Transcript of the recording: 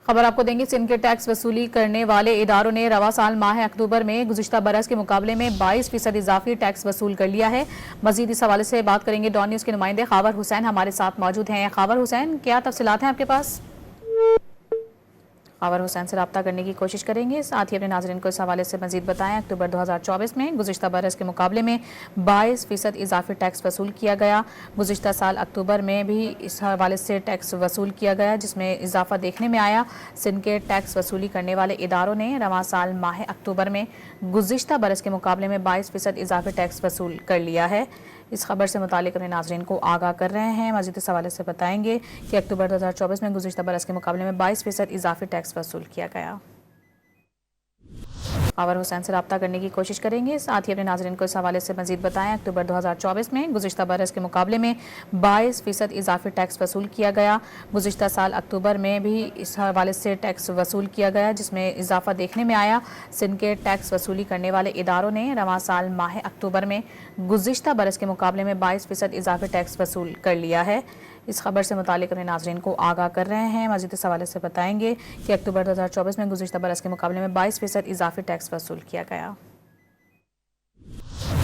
खबर आपको देंगे। सिंध के टैक्स वसूली करने वाले इदारों ने रवा साल माह अक्टूबर में गुज़िश्ता बरस के मुकाबले में 22% इजाफी टैक्स वसूल कर लिया है। मजीद इस हवाले से बात करेंगे। डॉन न्यूज़ के नुमाइंदे खावर हुसैन हमारे साथ मौजूद हैं। खावर हुसैन, क्या तफसीलात हैं आपके पास? खावर हुसैन से रब्ता करने की कोशिश करेंगे, साथ ही अपने नाज़रीन को इस हवाले से मजीद बताएं। अक्टूबर 2024 में गुज़िश्ता बरस के मुकाबले में 22% इजाफी टैक्स वसूल किया गया। गुज़िश्ता साल अक्टूबर में भी इस हवाले से टैक्स वसूल किया गया, जिसमें इजाफा देखने में आया। सिंध के टैक्स वसूली करने वाले इदारों ने रवां साल माह अक्टूबर में गुज़िश्ता बरस के मुकाबले में 22% इजाफी टैक्स वसूल कर लिया है। इस खबर से मुतालिक अपने नाज़रीन को आगाह कर रहे हैं। मज़ीद इस हवाले से बताएंगे कि अक्टूबर 2024 में गुज़िश्ता बरस के मुकाबले में 22% इजाफी टैक्स वसूल किया गया। खावर हुसैन से रब्ता करने की कोशिश करेंगे, साथ ही अपने नाज़रीन को इस हवाले से मजीद बताएं। अक्टूबर 2024 में गुज़िश्ता बरस के मुकाबले में 22% इजाफी टैक्स वसूल किया गया। गुज़िश्ता साल अक्टूबर में भी इस हवाले से टैक्स वसूल किया गया, जिसमें इजाफा देखने में आया। सिंध के टैक्स वसूली करने वाले इदारों ने रवां साल माह अक्टूबर में गुज़िश्ता बरस के मुकाबले में 22% इजाफी टैक्स वसूल कर लिया है। इस खबर से मुतालिक अपने नाज़रीन को आगाह कर रहे हैं। मज़ीद इस हवाले से बताएंगे कि अक्टूबर 2024 में गुज़िश्ता बरस के मुकाबले में 22% इजाफी टैक्स वसूल किया गया।